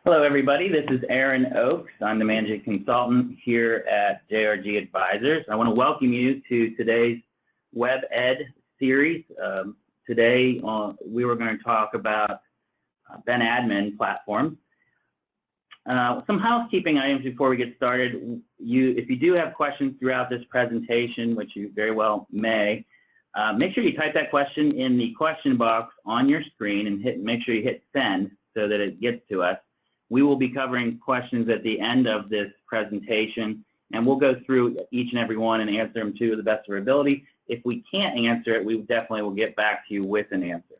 Hello, everybody. This is Aaron Oakes. I'm the managing consultant here at JRG Advisors. I want to welcome you to today's Web Ed series. Today, we were going to talk about BenAdmin platforms. Some housekeeping items before we get started. If you do have questions throughout this presentation, which you very well may, make sure you type that question in the question box on your screen and make sure you hit send so that it gets to us. We will be covering questions at the end of this presentation, and we'll go through each and every one and answer them to the best of our ability. If we can't answer it, we definitely will get back to you with an answer.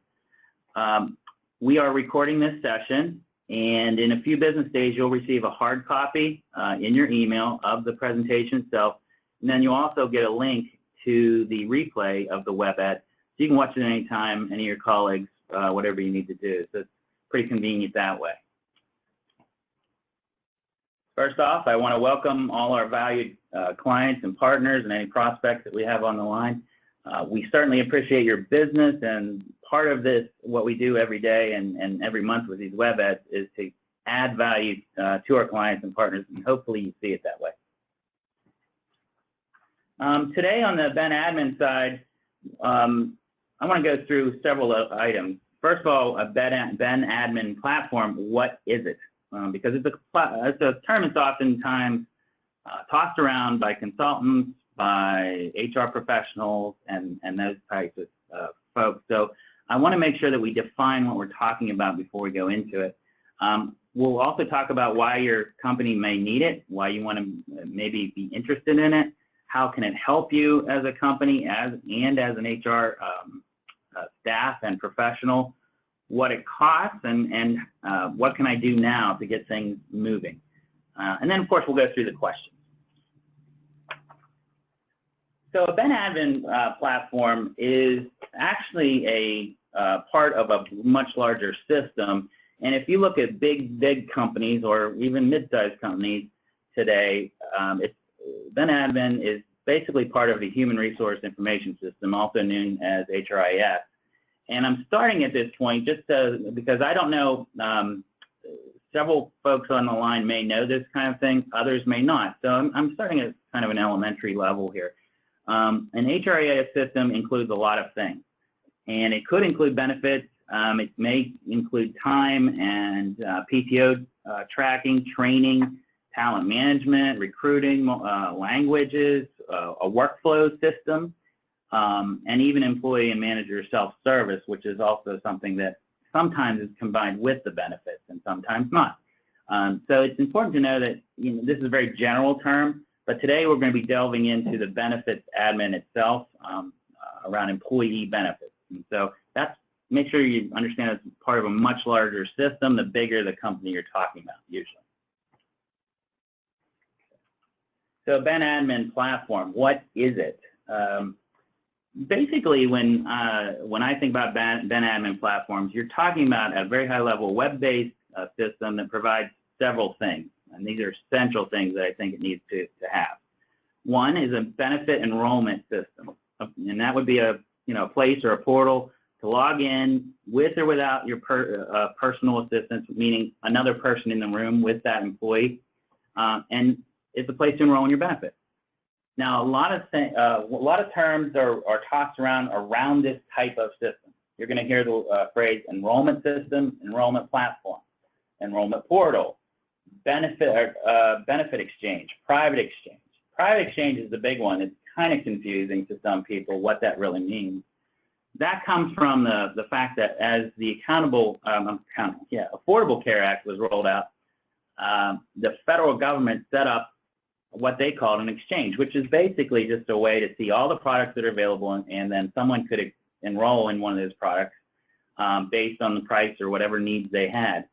We are recording this session, and in a few business days, you'll receive a hard copy in your email of the presentation itself, and then you'll also get a link to the replay of the web ed, so you can watch it anytime, any of your colleagues, whatever you need to do. So it's pretty convenient that way. First off, I want to welcome all our valued clients and partners and any prospects that we have on the line. We certainly appreciate your business, and part of this, what we do every day and every month with these web ads, is to add value to our clients and partners, and hopefully you see it that way. Today on the BenAdmin side, I want to go through several items. First of all, a BenAdmin platform, what is it? Because it's a term that's oftentimes tossed around by consultants, by HR professionals, and those types of folks. So I want to make sure that we define what we're talking about before we go into it. We'll also talk about why your company may need it, why you want to maybe be interested in it, how can it help you as a company and as an HR staff and professional, what it costs, and what can I do now to get things moving. And then, of course, we'll go through the questions. So a BenAdmin platform is actually a part of a much larger system. And if you look at big companies or even mid-sized companies today, BenAdmin is basically part of the Human Resource Information System, also known as HRIS. And I'm starting at this point just because I don't know, several folks on the line may know this kind of thing, others may not. So I'm starting at kind of an elementary level here. An HRIS system includes a lot of things. And it could include benefits. It may include time and PTO tracking, training, talent management, recruiting, languages, a workflow system. And even employee and manager self-service, which is also something that sometimes is combined with the benefits and sometimes not. So it's important to know that this is a very general term, but today we're going to be delving into the benefits admin itself around employee benefits. And so make sure you understand it's part of a much larger system, the bigger the company you're talking about usually. So BenAdmin platform, what is it? Basically, when I think about BenAdmin platforms, you're talking about a very high-level web-based system that provides several things, and these are essential things that I think it needs to have. One is a benefit enrollment system, and that would be a place or a portal to log in with or without your personal assistance, meaning another person in the room with that employee, and it's a place to enroll in your benefits. Now, a lot of terms are tossed around this type of system. You're going to hear the phrase enrollment system, enrollment platform, enrollment portal, benefit exchange, private exchange. Private exchange is the big one. It's kind of confusing to some people what that really means. That comes from the fact that as the Affordable Care Act was rolled out, the federal government set up what they called an exchange, which is basically just a way to see all the products that are available, and then someone could enroll in one of those products based on the price or whatever needs they had.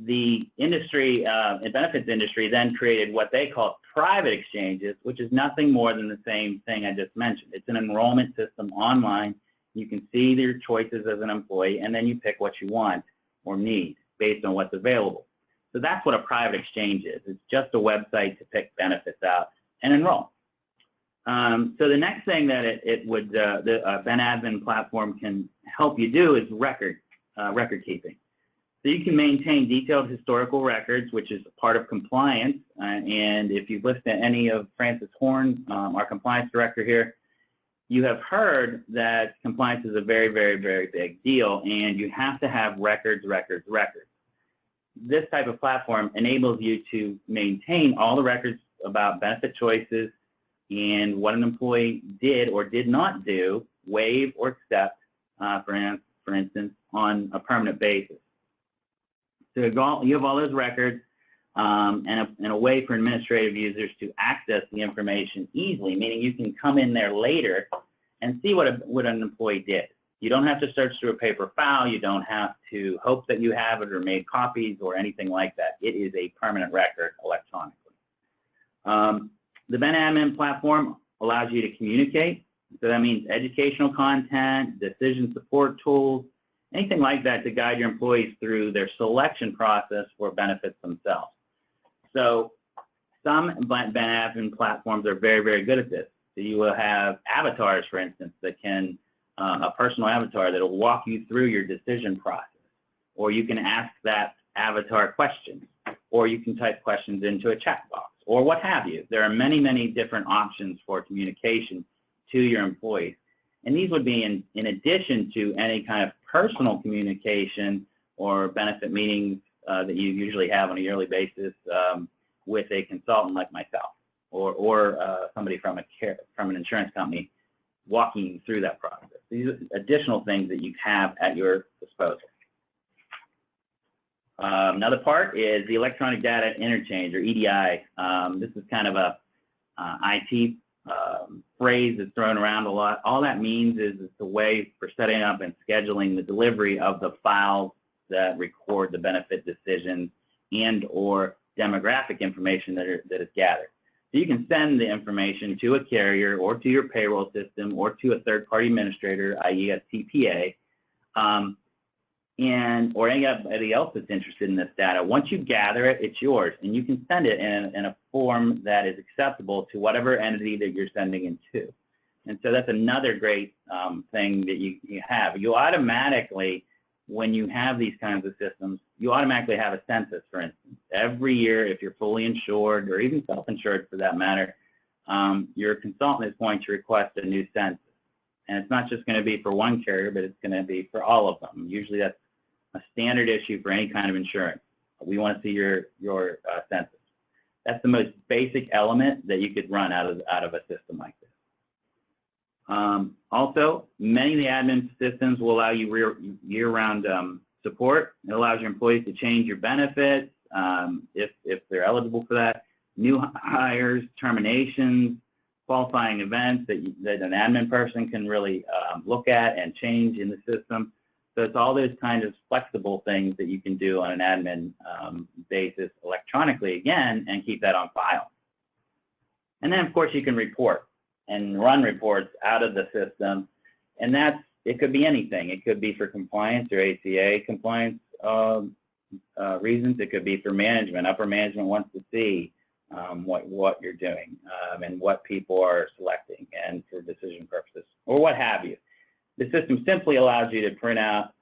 The industry, the benefits industry, then created what they call private exchanges, which is nothing more than the same thing I just mentioned. It's an enrollment system online. You can see your choices as an employee, and then you pick what you want or need based on what's available. So that's what a private exchange is. It's just a website to pick benefits out and enroll. So the next thing that the BenAdmin platform can help you do is record keeping. So you can maintain detailed historical records, which is part of compliance. And if you've listened to any of Francis Horn, our compliance director here, you have heard that compliance is a very, very, very big deal, and you have to have records, records, records. This type of platform enables you to maintain all the records about benefit choices and what an employee did or did not do, waive or accept, for instance, on a permanent basis. So you have all those records and a way for administrative users to access the information easily, meaning you can come in there later and see what an employee did. You don't have to search through a paper file. You don't have to hope that you have it or made copies or anything like that. It is a permanent record electronically. The BenAdmin platform allows you to communicate. So that means educational content, decision support tools, anything like that to guide your employees through their selection process for benefits themselves. So some BenAdmin platforms are very, very good at this. So you will have avatars, for instance, that can, a personal avatar that will walk you through your decision process. Or you can ask that avatar questions. Or you can type questions into a chat box. Or what have you. There are many, many different options for communication to your employees. And these would be in addition to any kind of personal communication or benefit meetings that you usually have on a yearly basis with a consultant like myself or somebody from an insurance company walking you through that process. These are additional things that you have at your disposal. Another part is the electronic data interchange, or EDI. This is kind of a IT phrase that's thrown around a lot. All that means is it's a way for setting up and scheduling the delivery of the files that record the benefit decisions and or demographic information that is gathered. So you can send the information to a carrier or to your payroll system or to a third-party administrator, i.e. a TPA, or anybody else that's interested in this data. Once you gather it, it's yours, and you can send it in a form that is acceptable to whatever entity that you're sending it to. And so that's another great thing that you have. You automatically, when you have these kinds of systems, you automatically have a census, for instance. Every year, if you're fully insured or even self-insured for that matter, your consultant is going to request a new census. And it's not just going to be for one carrier, but it's going to be for all of them. Usually that's a standard issue for any kind of insurance. We want to see your census. That's the most basic element that you could run out of a system like this. Also, many of the admin systems will allow you year-round support. It allows your employees to change your benefits if they're eligible for that, new hires, terminations, qualifying events that an admin person can really look at and change in the system. So it's all those kinds of flexible things that you can do on an admin basis electronically again and keep that on file. And then, of course, you can report and run reports out of the system. And it could be anything. It could be for compliance or ACA compliance reasons. It could be for management. Upper management wants to see what you're doing and what people are selecting and for decision purposes or what have you. The system simply allows you to print out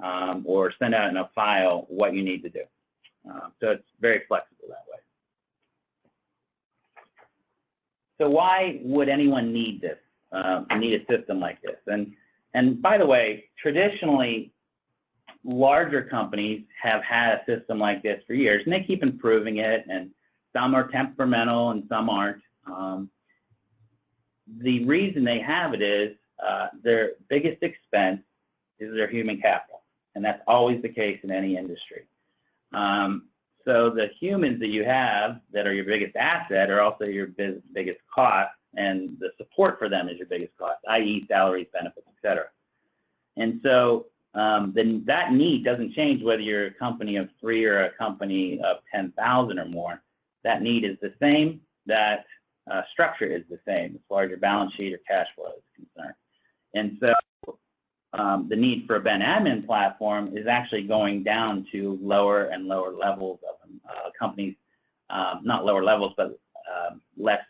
or send out in a file what you need to do. So it's very flexible that way. So why would anyone need this, need a system like this? And by the way, traditionally, larger companies have had a system like this for years, and they keep improving it, and some are temperamental and some aren't. The reason they have it is their biggest expense is their human capital, and that's always the case in any industry. So the humans that you have that are your biggest asset are also your biggest cost, and the support for them is your biggest cost, i.e. salaries, benefits, etc. And so then that need doesn't change whether you're a company of 3 or a company of 10,000 or more. That need is the same. That structure is the same as far as your balance sheet or cash flow is concerned. And so the need for a BenAdmin platform is actually going down to lower and lower levels of companies, not lower levels, but less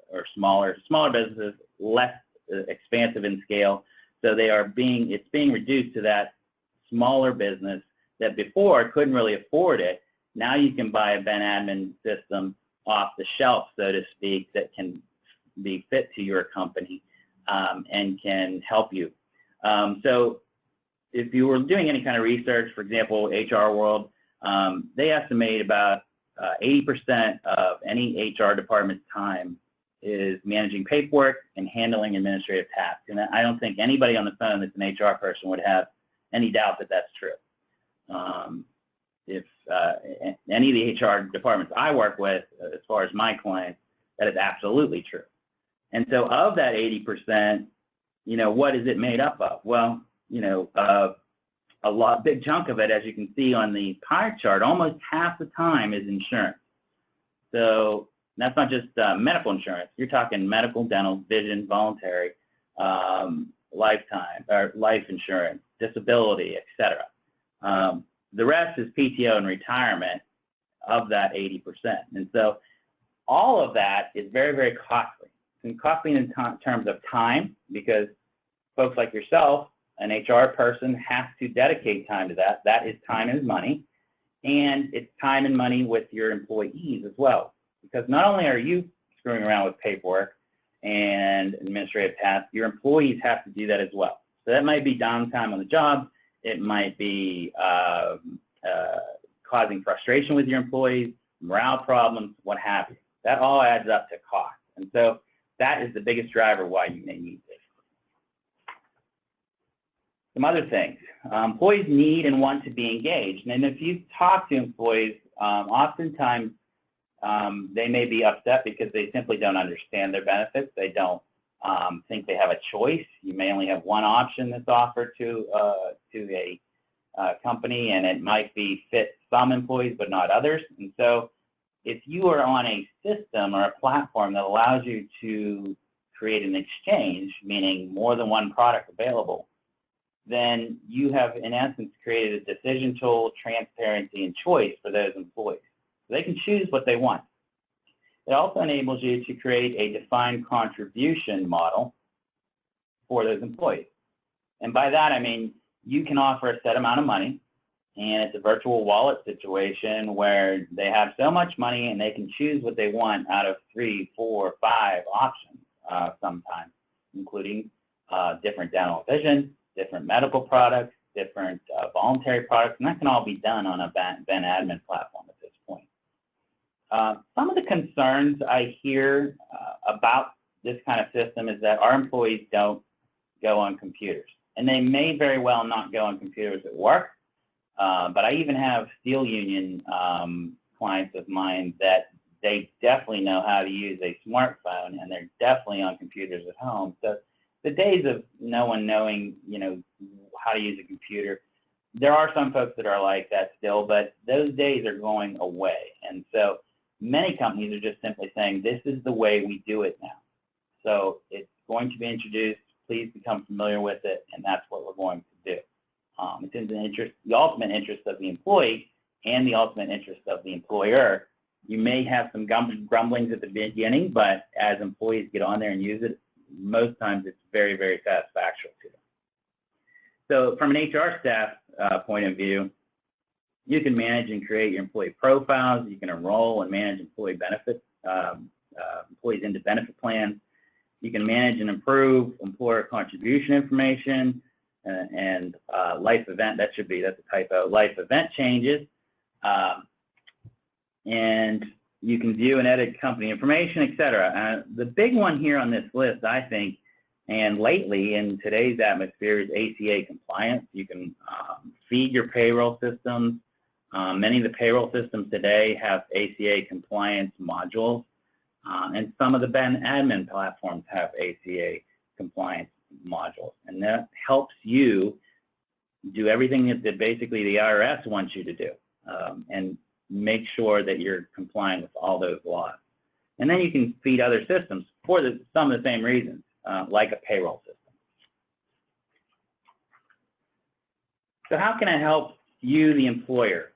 or smaller businesses, less expansive in scale. So it's being reduced to that smaller business that before couldn't really afford it, now you can buy a BenAdmin system off the shelf, so to speak, that can be fit to your company and can help you. So if you were doing any kind of research, for example, HR World, they estimate about 80% of any HR department's time is managing paperwork and handling administrative tasks. And I don't think anybody on the phone that's an HR person would have any doubt that that's true. If any of the HR departments I work with, as far as my clients, that is absolutely true. And so of that 80%, what is it made up of? Well, a big chunk of it, as you can see on the pie chart, almost half the time is insurance. So that's not just medical insurance. You're talking medical, dental, vision, voluntary, lifetime or life insurance, disability, etc. The rest is PTO and retirement of that 80%. And so all of that is very, very costly. And costly in terms of time, because folks like yourself, an HR person, has to dedicate time to that. That is time is money. And it's time and money with your employees as well. Because not only are you screwing around with paperwork and administrative tasks, your employees have to do that as well. So that might be downtime on the job. It might be causing frustration with your employees, morale problems, what have you. That all adds up to cost. And so that is the biggest driver why you may need this. Some other things. Employees need and want to be engaged. And if you talk to employees, oftentimes they may be upset because they simply don't understand their benefits. They don't think they have a choice. You may only have one option that's offered to a company, and it might be fit some employees but not others. And so if you are on a system or a platform that allows you to create an exchange, meaning more than one product available, then you have, in essence, created a decision tool, transparency, and choice for those employees. So they can choose what they want. It also enables you to create a defined contribution model for those employees. And by that, I mean you can offer a set amount of money, and it's a virtual wallet situation where they have so much money and they can choose what they want out of 3, 4, 5 options sometimes, including different dental vision, different medical products, different voluntary products, and that can all be done on a BenAdmin platform at this point. Some of the concerns I hear about this kind of system is that our employees don't go on computers. And they may very well not go on computers at work, but I even have steel union clients of mine that they definitely know how to use a smartphone, and they're definitely on computers at home. So the days of no one knowing, how to use a computer, there are some folks that are like that still, but those days are going away. And so many companies are just simply saying, this is the way we do it now. So it's going to be introduced. Please become familiar with it, and that's what we're going to do. It's in the ultimate interest of the employee and the ultimate interest of the employer. You may have some grumblings at the beginning, but as employees get on there and use it, most times it's very, very satisfactory to them. So from an HR staff point of view, you can manage and create your employee profiles. You can enroll and manage employee benefits, employees into benefit plans. You can manage and improve employer contribution information and life event, that's a typo, life event changes. And you can view and edit company information, etc. The big one here on this list, I think, and lately in today's atmosphere, is ACA compliance. You can feed your payroll systems. Many of the payroll systems today have ACA compliance modules, and some of the BenAdmin platforms have ACA compliance modules, and that helps you do everything that basically the IRS wants you to do, and make sure that you're complying with all those laws. And then you can feed other systems for some of the same reasons, like a payroll system. So how can I help you, the employer?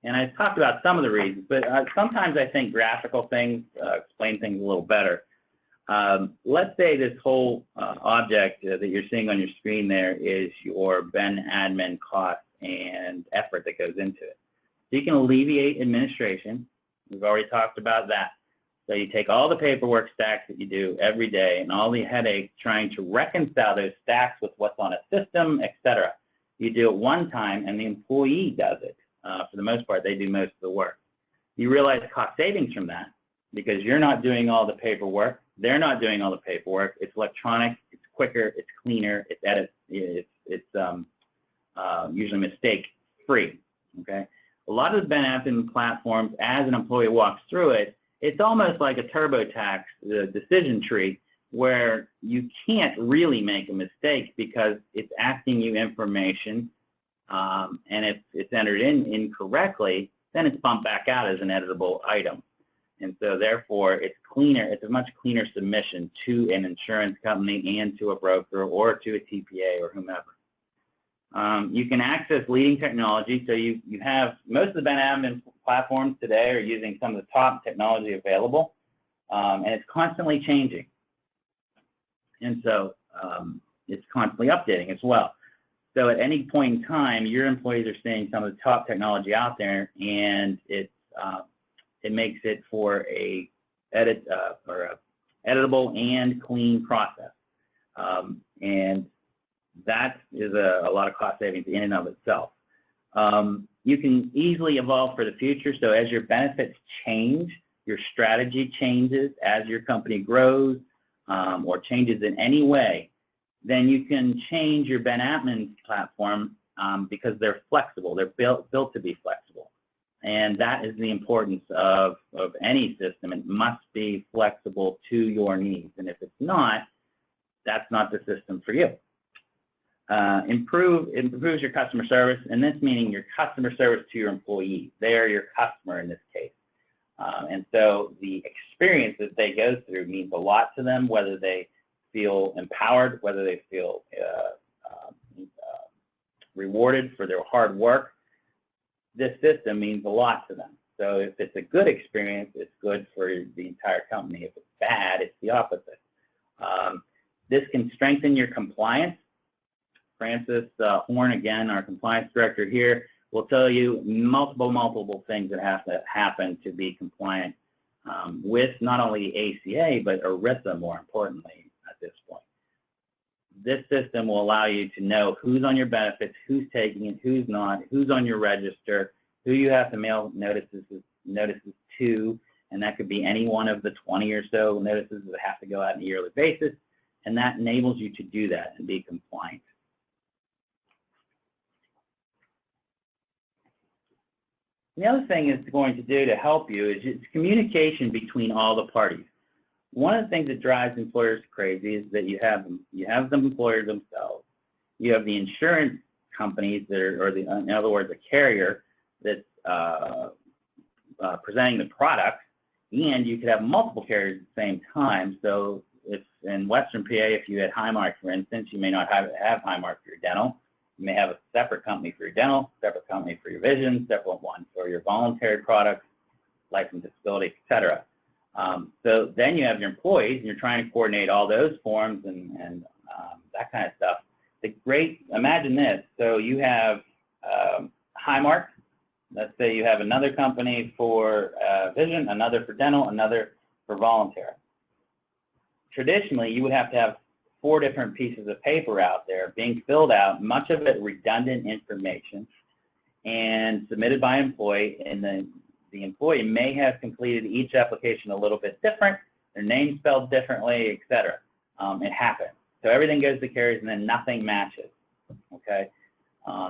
And I talked about some of the reasons, but sometimes I think graphical things explain things a little better. Let's say this whole object that you're seeing on your screen there is your BenAdmin cost and effort that goes into it. So you can alleviate administration. We've already talked about that. So you take all the paperwork stacks that you do every day and all the headaches trying to reconcile those stacks with what's on a system, etc. You do it one time, and the employee does it. For the most part, they do most of the work. You realize cost savings from that because you're not doing all the paperwork. They're not doing all the paperwork. It's electronic. It's quicker. It's cleaner. It's usually mistake-free. Okay. A lot of the BenAdmin platforms, as an employee walks through it, it's almost like a TurboTax decision tree where you can't really make a mistake because it's asking you information, and if it's entered in incorrectly, then it's bumped back out as an editable item. And so therefore, it's cleaner. It's a much cleaner submission to an insurance company and to a broker or to a TPA or whomever. You can access leading technology. So you have most of the BenAdmin platforms today are using some of the top technology available, and it's constantly changing. And so it's constantly updating as well. So at any point in time, your employees are seeing some of the top technology out there, and it makes it for a editable and clean process. And that is a lot of cost savings in and of itself. You can easily evolve for the future. So as your benefits change, your strategy changes as your company grows or changes in any way, then you can change your BenAdmin platform because they're flexible. They're built to be flexible. And that is the importance of any system. It must be flexible to your needs. And if it's not, that's not the system for you. Improves your customer service, and this meaning your customer service to your employees. They are your customer in this case. And so the experience that they go through means a lot to them, whether they feel empowered, whether they feel rewarded for their hard work. This system means a lot to them. So if it's a good experience, it's good for the entire company. If it's bad, it's the opposite. This can strengthen your compliance. Francis Horn, again, our compliance director here, will tell you multiple things that have to happen to be compliant with not only ACA, but ERISA, more importantly, at this point. This system will allow you to know who's on your benefits, who's taking it, who's not, who's on your register, who you have to mail notices to, and that could be any one of the 20 or so notices that have to go out on a yearly basis, and that enables you to do that and be compliant. The other thing it's going to do to help you is it's communication between all the parties. One of the things that drives employers crazy is that you have the employers themselves, you have the insurance companies that are, or in other words, a carrier that's presenting the product, and you could have multiple carriers at the same time. So if in Western PA, if you had Highmark, for instance, you may not have Highmark for your dental. You may have a separate company for your dental, separate company for your vision, separate one for your voluntary products, life and disability, etc. So then you have your employees, and you're trying to coordinate all those forms and that kind of stuff. Imagine this. So you have Highmark. Let's say you have another company for vision, another for dental, another for voluntary. Traditionally, you would have to have 4 different pieces of paper out there being filled out, much of it redundant information, and submitted by employee, and then the employee may have completed each application a little bit different, their name spelled differently, etc. It happens. So everything goes to carriers, and then nothing matches. Okay.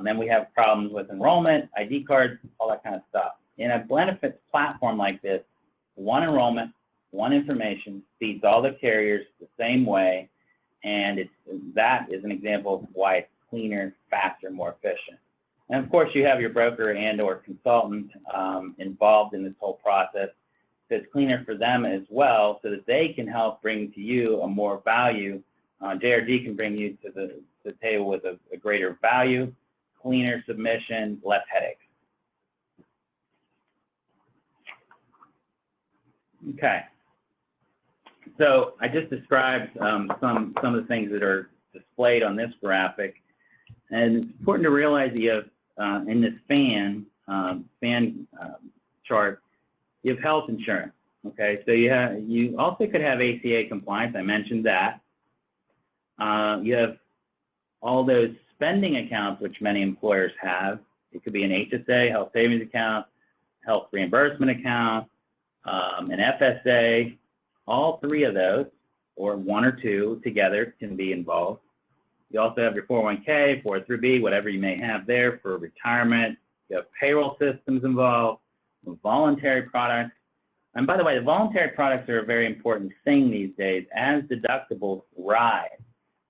Then we have problems with enrollment, ID cards, all that kind of stuff. In a benefits platform like this, one enrollment, one information feeds all the carriers the same way, and that is an example of why it's cleaner, faster, more efficient. And of course, you have your broker and or consultant involved in this whole process. So it's cleaner for them as well, so that they can help bring to you a more value. JRG can bring you to the table with a greater value, cleaner submission, less headaches. Okay. So I just described some of the things that are displayed on this graphic, and it's important to realize that you have in this fan chart, you have health insurance. Okay, so you also could have ACA compliance. I mentioned that. You have all those spending accounts, which many employers have. It could be an HSA, health savings account, health reimbursement account, an FSA. All three of those, or one or two together, can be involved. You also have your 401k, 403b, whatever you may have there for retirement. You have payroll systems involved, voluntary products. And by the way, the voluntary products are a very important thing these days. As deductibles rise,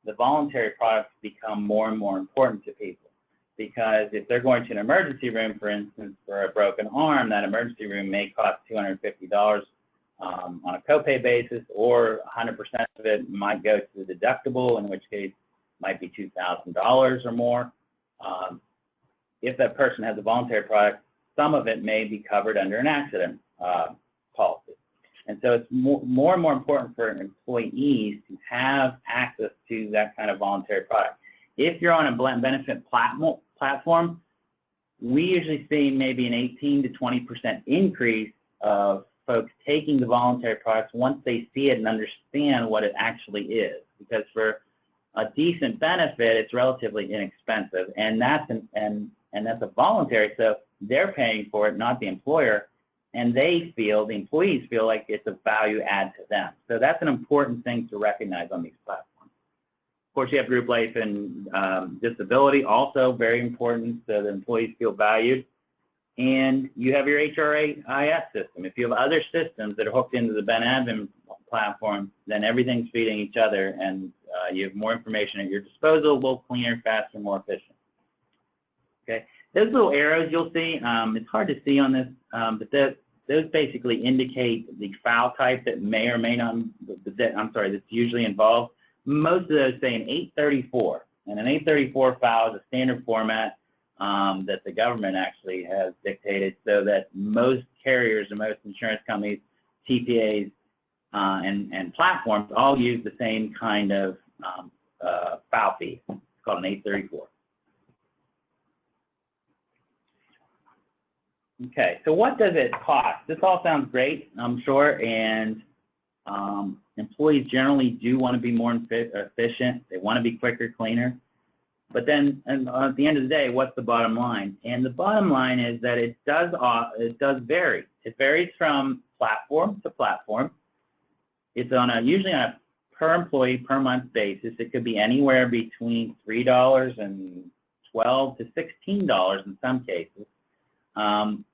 the voluntary products become more and more important to people, because if they're going to an emergency room, for instance, for a broken arm, that emergency room may cost $250 on a copay basis, or 100% of it might go to the deductible, in which case it might be $2,000 or more. If that person has a voluntary product, some of it may be covered under an accident policy. And so it's more and more important for employees to have access to that kind of voluntary product. If you're on a benefit platform, we usually see maybe an 18 to 20% increase of folks taking the voluntary products once they see it and understand what it actually is. Because for a decent benefit, it's relatively inexpensive, and that's a voluntary, so they're paying for it, not the employer. And the employees feel like it's a value add to them. So that's an important thing to recognize on these platforms. Of course, you have group life and disability, also very important, so the employees feel valued. And you have your HRIS system. If you have other systems that are hooked into the BenAdmin platform, then everything's feeding each other, and you have more information at your disposal, a little cleaner, faster, more efficient. Okay. Those little arrows you'll see, it's hard to see on this, but those basically indicate the file type that may or may not, that's usually involved. Most of those say an 834, and an 834 file is a standard format that the government actually has dictated, so that most carriers and most insurance companies, TPAs, and platforms all use the same kind of file feed. It's called an 834. Okay, so what does it cost? This all sounds great, I'm sure, and employees generally do want to be more efficient. They want to be quicker, cleaner. But then, at the end of the day, what's the bottom line? And the bottom line is that it does vary. It varies from platform to platform. It's usually on a per employee per month basis. It could be anywhere between $3 and $12 to $16 in some cases.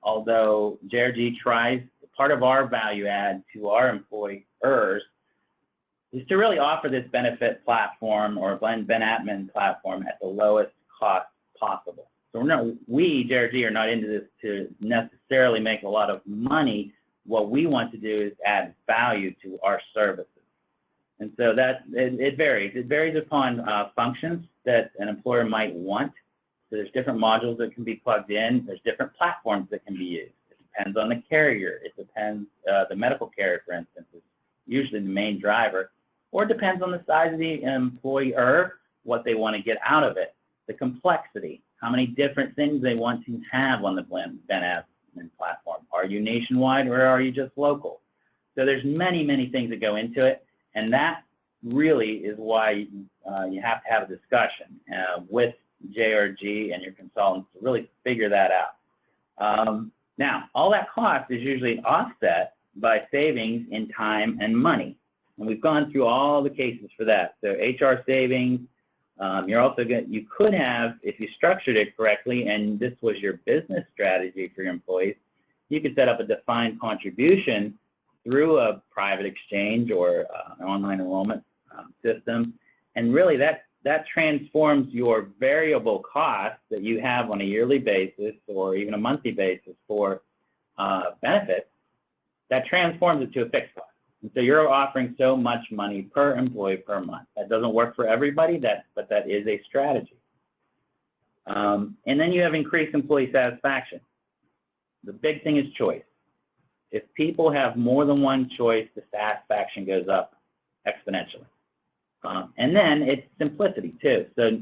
Although JRG tries, part of our value add to our employers is to really offer this benefit platform or BenAdmin platform at the lowest cost possible. So we, JRG, are not into this to necessarily make a lot of money. What we want to do is add value to our services. And so it varies. It varies upon functions that an employer might want. So there's different modules that can be plugged in. There's different platforms that can be used. It depends on the carrier. It depends, the medical carrier, for instance, is usually the main driver. Or it depends on the size of the employer, what they want to get out of it, the complexity, how many different things they want to have on the BenAdmin platform. Are you nationwide or are you just local? So there's many, many things that go into it, and that really is why you have to have a discussion with JRG and your consultants to really figure that out. Now, all that cost is usually offset by savings in time and money. And we've gone through all the cases for that. So HR savings, you could have, if you structured it correctly and this was your business strategy for your employees, you could set up a defined contribution through a private exchange or an online enrollment system. And really that transforms your variable cost that you have on a yearly basis or even a monthly basis for benefits, that transforms it to a fixed cost. And so you're offering so much money per employee per month. That doesn't work for everybody, but that is a strategy. And then you have increased employee satisfaction. The big thing is choice. If people have more than one choice, the satisfaction goes up exponentially. And then it's simplicity too. So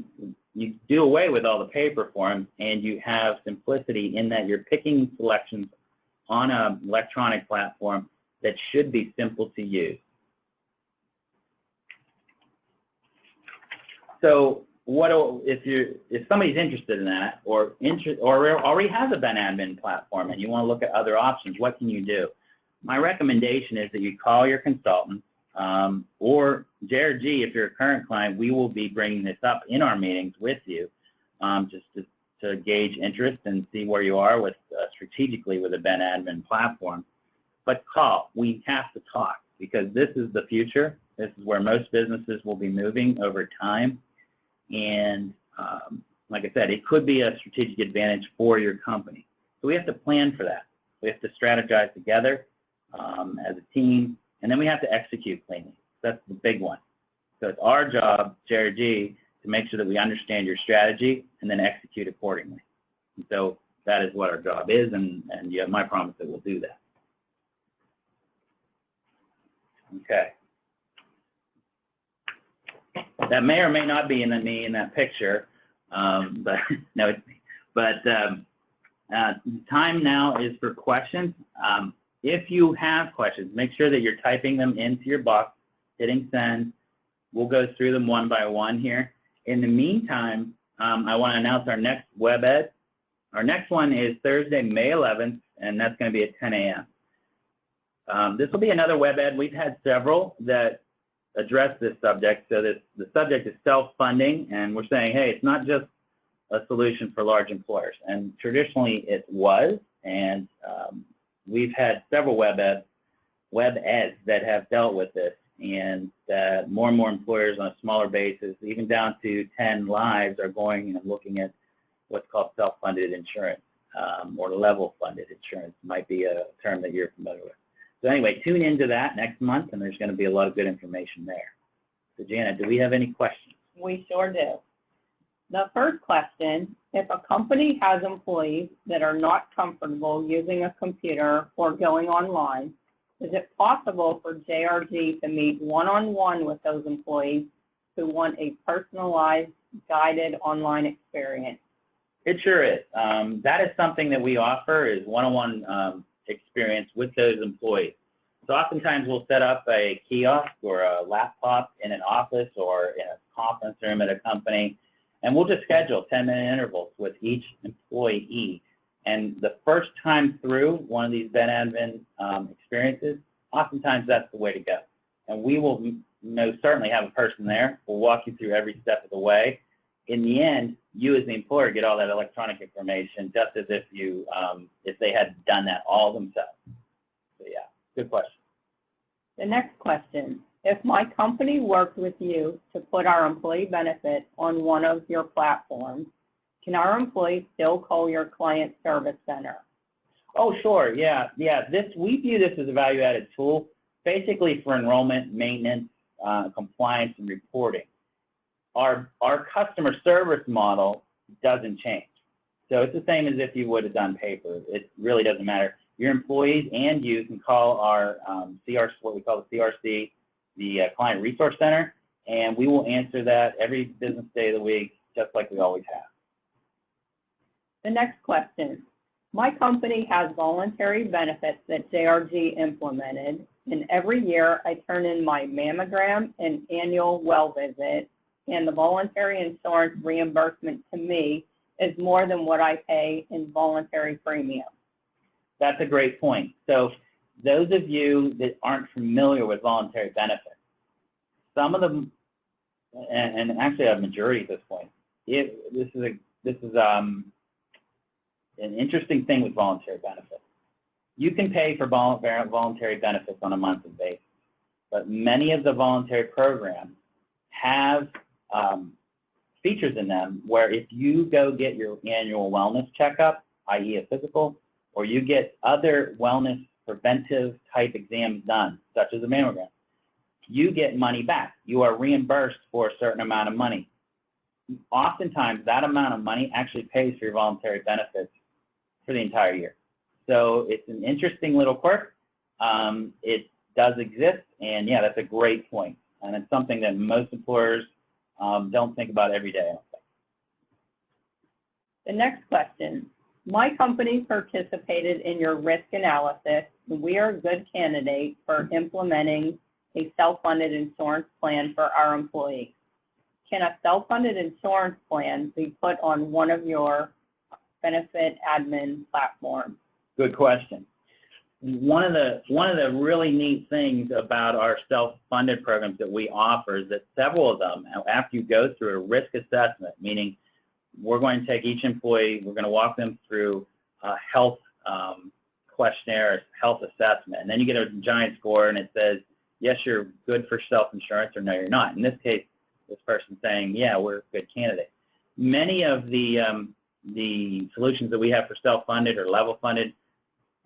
you do away with all the paper forms, and you have simplicity in that you're picking selections on an electronic platform that should be simple to use. So if somebody's interested in that, or already has a BenAdmin platform and you want to look at other options, what can you do? My recommendation is that you call your consultant, or JRG, if you're a current client, we will be bringing this up in our meetings with you, just to gauge interest and see where you are with strategically with a BenAdmin platform. But call. We have to talk, because this is the future. This is where most businesses will be moving over time. And like I said, it could be a strategic advantage for your company. So we have to plan for that. We have to strategize together as a team, and then we have to execute cleanly. That's the big one. So it's our job, JRG, to make sure that we understand your strategy and then execute accordingly. And so that is what our job is, and you have my promise that we'll do that. Okay. That may or may not be me in that picture, but no, it's me. But time now is for questions. If you have questions, make sure that you're typing them into your box, hitting send. We'll go through them one by one here. In the meantime, I want to announce our next WebEd. Our next one is Thursday, May 11th, and that's going to be at 10 a.m. This will be another WebEd. We've had several that address this subject. So the subject is self-funding, and we're saying, hey, it's not just a solution for large employers. And traditionally it was, and we've had several WebEds that have dealt with this, and more and more employers on a smaller basis, even down to 10 lives, are going and looking at what's called self-funded insurance, or level-funded insurance might be a term that you're familiar with. So anyway, tune into that next month, and there's going to be a lot of good information there. So Janet, do we have any questions? We sure do. The first question, if a company has employees that are not comfortable using a computer or going online, is it possible for JRG to meet one-on-one with those employees who want a personalized, guided online experience? It sure is. That is something that we offer, is one-on-one experience with those employees. So oftentimes we'll set up a kiosk or a laptop in an office or in a conference room at a company, and we'll just schedule 10-minute intervals with each employee. And the first time through one of these BenAdmin experiences, oftentimes that's the way to go. And we will certainly have a person there. We'll walk you through every step of the way. In the end, you as the employer get all that electronic information, just as if you if they had done that all themselves. So yeah, good question. The next question, if my company worked with you to put our employee benefits on one of your platforms, can our employees still call your client service center? Oh, sure, yeah. We view this as a value-added tool, basically for enrollment, maintenance, compliance, and reporting. Our customer service model doesn't change. So it's the same as if you would have done paper. It really doesn't matter. Your employees and you can call our CRC, what we call the CRC, the Client Resource Center, and we will answer that every business day of the week, just like we always have. The next question. My company has voluntary benefits that JRG implemented, and every year I turn in my mammogram and annual well visit, and the voluntary insurance reimbursement to me is more than what I pay in voluntary premium. That's a great point. So those of you that aren't familiar with voluntary benefits, some of them, and actually a majority at this point, this is an interesting thing with voluntary benefits. You can pay for voluntary benefits on a monthly basis, but many of the voluntary programs have features in them where if you go get your annual wellness checkup, i.e. a physical, or you get other wellness preventive type exams done, such as a mammogram, you get money back. You are reimbursed for a certain amount of money. Oftentimes, that amount of money actually pays for your voluntary benefits for the entire year. So it's an interesting little quirk. It does exist, and yeah, that's a great point. And it's something that most employers don't think about every day, I don't think. The next question. My company participated in your risk analysis, and we are a good candidate for implementing a self-funded insurance plan for our employees. Can a self-funded insurance plan be put on one of your BenAdmin platforms? Good question. One of the really neat things about our self-funded programs that we offer is that several of them, after you go through a risk assessment, meaning we're going to take each employee, we're going to walk them through a health questionnaire, health assessment, and then you get a giant score and it says, yes, you're good for self-insurance, or no, you're not. In this case, this person's saying, yeah, we're a good candidate. Many of the solutions that we have for self-funded or level-funded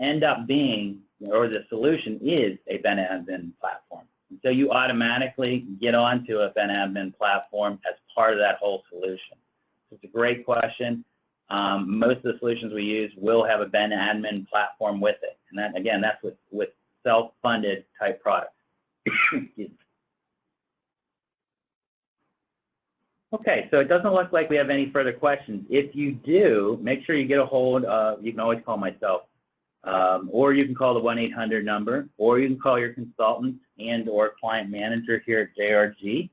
end up being, or the solution is a BenAdmin platform. And so you automatically get onto a BenAdmin platform as part of that whole solution. So it's a great question. Most of the solutions we use will have a BenAdmin platform with it. And that, again, that's with self-funded type products. Okay, so it doesn't look like we have any further questions. If you do, make sure you get a hold of, you can always call myself, or you can call the 1-800 number, or you can call your consultant and or client manager here at JRG.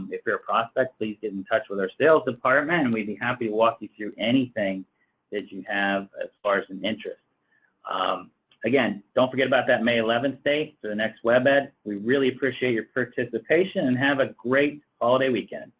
If you're a prospect, please get in touch with our sales department, and we'd be happy to walk you through anything that you have as far as an interest. Again, don't forget about that May 11th date for the next WebEd. We really appreciate your participation, and have a great holiday weekend.